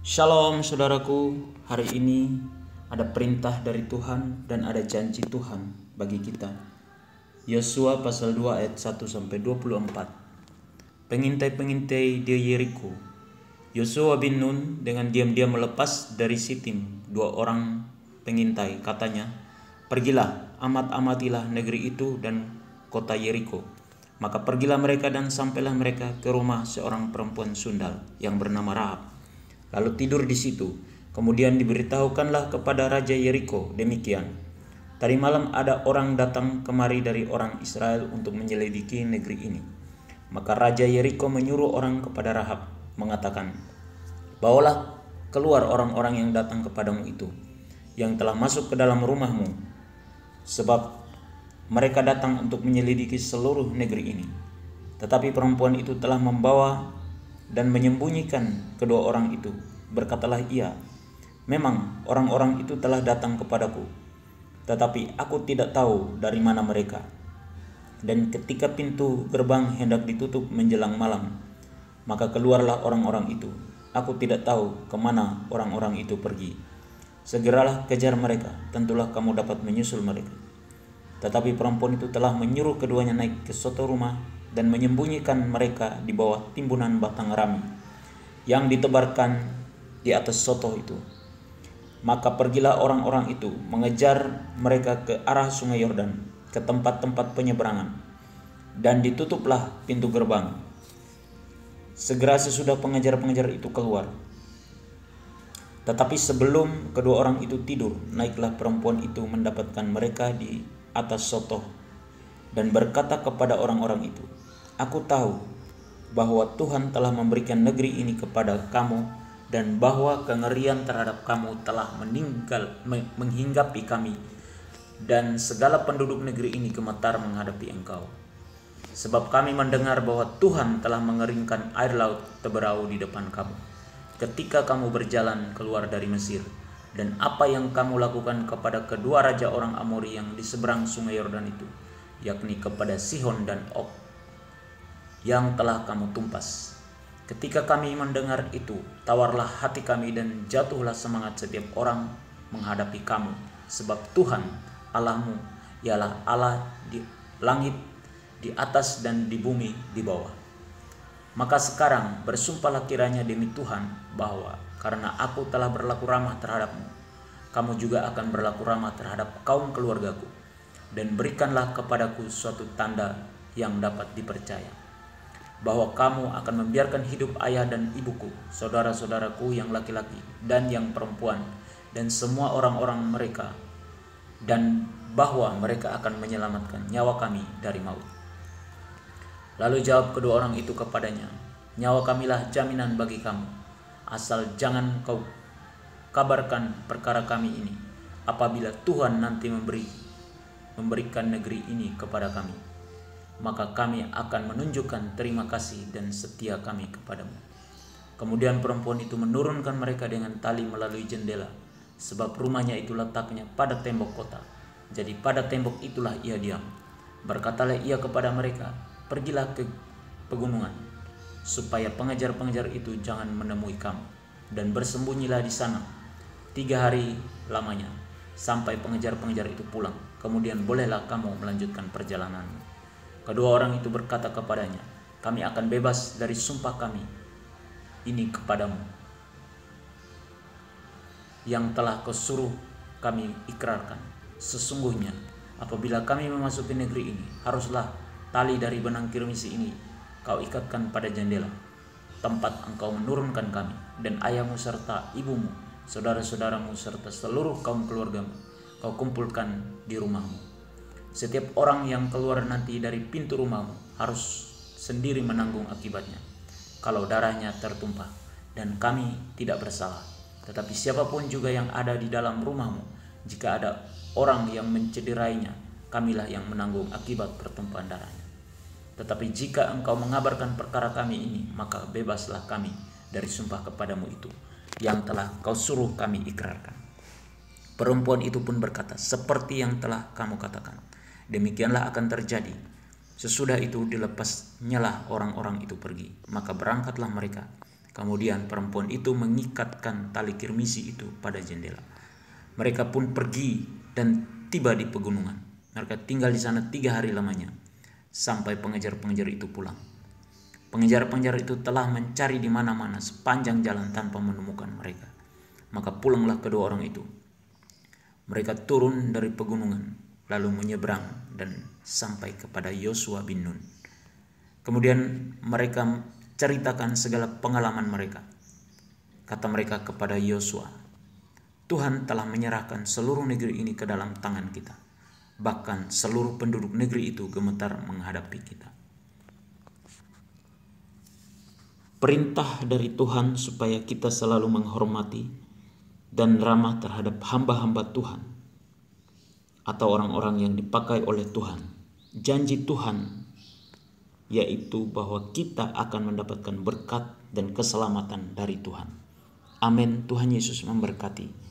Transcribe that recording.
Shalom saudaraku, hari ini ada perintah dari Tuhan dan ada janji Tuhan bagi kita. Yosua pasal 2 ayat 1 sampai 24. Pengintai-pengintai di Yeriko. Yosua bin Nun dengan diam-diam melepas dari Sitim 2 orang pengintai, katanya, "Pergilah, amat-amatilah negeri itu dan kota Yeriko." Maka pergilah mereka dan sampailah mereka ke rumah seorang perempuan sundal yang bernama Rahab, lalu tidur di situ. Kemudian diberitahukanlah kepada Raja Yeriko demikian, "Tadi malam ada orang datang kemari dari orang Israel untuk menyelidiki negeri ini." Maka Raja Yeriko menyuruh orang kepada Rahab, mengatakan, "Bawalah keluar orang-orang yang datang kepadamu itu, yang telah masuk ke dalam rumahmu, sebab mereka datang untuk menyelidiki seluruh negeri ini." Tetapi perempuan itu telah membawa dan menyembunyikan kedua orang itu. Berkatalah ia, "Memang orang-orang itu telah datang kepadaku, tetapi aku tidak tahu dari mana mereka. Dan ketika pintu gerbang hendak ditutup menjelang malam, maka keluarlah orang-orang itu. Aku tidak tahu kemana orang-orang itu pergi. Segeralah kejar mereka, tentulah kamu dapat menyusul mereka." Tetapi perempuan itu telah menyuruh keduanya naik ke suatu rumah dan menyembunyikan mereka di bawah timbunan batang rami yang ditebarkan di atas soto itu. Maka pergilah orang-orang itu mengejar mereka ke arah sungai Yordan, ke tempat-tempat penyeberangan, dan ditutuplah pintu gerbang. Segera sesudah pengejar-pengejar itu keluar. Tetapi sebelum kedua orang itu tidur, naiklah perempuan itu mendapatkan mereka di atas soto dan berkata kepada orang-orang itu, "Aku tahu bahwa Tuhan telah memberikan negeri ini kepada kamu dan bahwa kengerian terhadap kamu telah menghinggapi kami dan segala penduduk negeri ini gemetar menghadapi engkau. Sebab kami mendengar bahwa Tuhan telah mengeringkan air laut Teberau di depan kamu ketika kamu berjalan keluar dari Mesir, dan apa yang kamu lakukan kepada kedua raja orang Amori yang di seberang sungai Yordan itu, yakni kepada Sihon dan Og, yang telah kamu tumpas. Ketika kami mendengar itu, tawarlah hati kami dan jatuhlah semangat setiap orang menghadapi kamu, sebab Tuhan Allahmu ialah Allah di langit di atas dan di bumi di bawah. Maka sekarang bersumpahlah kiranya demi Tuhan bahwa karena aku telah berlaku ramah terhadapmu, kamu juga akan berlaku ramah terhadap kaum keluargaku, dan berikanlah kepadaku suatu tanda yang dapat dipercaya, bahwa kamu akan membiarkan hidup ayah dan ibuku, saudara-saudaraku yang laki-laki dan yang perempuan, dan semua orang-orang mereka, dan bahwa mereka akan menyelamatkan nyawa kami dari maut." Lalu jawab kedua orang itu kepadanya, "Nyawa kamilah jaminan bagi kamu, asal jangan kau kabarkan perkara kami ini apabila Tuhan nanti memberikan negeri ini kepada kami, maka kami akan menunjukkan terima kasih dan setia kami kepadamu." Kemudian perempuan itu menurunkan mereka dengan tali melalui jendela, sebab rumahnya itu letaknya pada tembok kota. Jadi pada tembok itulah ia diam. Berkatalah ia kepada mereka, "Pergilah ke pegunungan, supaya pengejar-pengejar itu jangan menemui kamu, dan bersembunyilah di sana 3 hari lamanya, sampai pengejar-pengejar itu pulang. Kemudian bolehlah kamu melanjutkan perjalananmu." Kedua orang itu berkata kepadanya, "Kami akan bebas dari sumpah kami ini kepadamu, yang telah kau suruh kami ikrarkan. Sesungguhnya apabila kami memasuki negeri ini, haruslah tali dari benang kirmisi ini kau ikatkan pada jendela tempat engkau menurunkan kami, dan ayahmu serta ibumu, saudara-saudaramu serta seluruh kaum keluargamu kau kumpulkan di rumahmu. Setiap orang yang keluar nanti dari pintu rumahmu harus sendiri menanggung akibatnya kalau darahnya tertumpah, dan kami tidak bersalah. Tetapi siapapun juga yang ada di dalam rumahmu, jika ada orang yang mencederainya, kamilah yang menanggung akibat pertumpahan darahnya. Tetapi jika engkau mengabarkan perkara kami ini, maka bebaslah kami dari sumpah kepadamu itu, yang telah kau suruh kami ikrarkan." Perempuan itu pun berkata, "Seperti yang telah kamu katakan, demikianlah akan terjadi." Sesudah itu dilepasnyalah orang-orang itu pergi. Maka berangkatlah mereka Kemudian perempuan itu mengikatkan tali kirmisi itu pada jendela. Mereka pun pergi dan tiba di pegunungan. Mereka tinggal di sana 3 hari lamanya sampai pengejar-pengejar itu pulang. Pengejar-pengejar itu telah mencari di mana-mana sepanjang jalan tanpa menemukan mereka. Maka pulanglah kedua orang itu. Mereka turun dari pegunungan lalu menyeberang dan sampai kepada Yosua bin Nun. Kemudian mereka ceritakan segala pengalaman mereka. Kata mereka kepada Yosua, Tuhan telah menyerahkan seluruh negeri ini ke dalam tangan kita. Bahkan seluruh penduduk negeri itu gemetar menghadapi kita. Perintah dari Tuhan supaya kita selalu menghormati dan ramah terhadap hamba-hamba Tuhan atau orang-orang yang dipakai oleh Tuhan. Janji Tuhan yaitu bahwa kita akan mendapatkan berkat dan keselamatan dari Tuhan. Amin. Tuhan Yesus memberkati.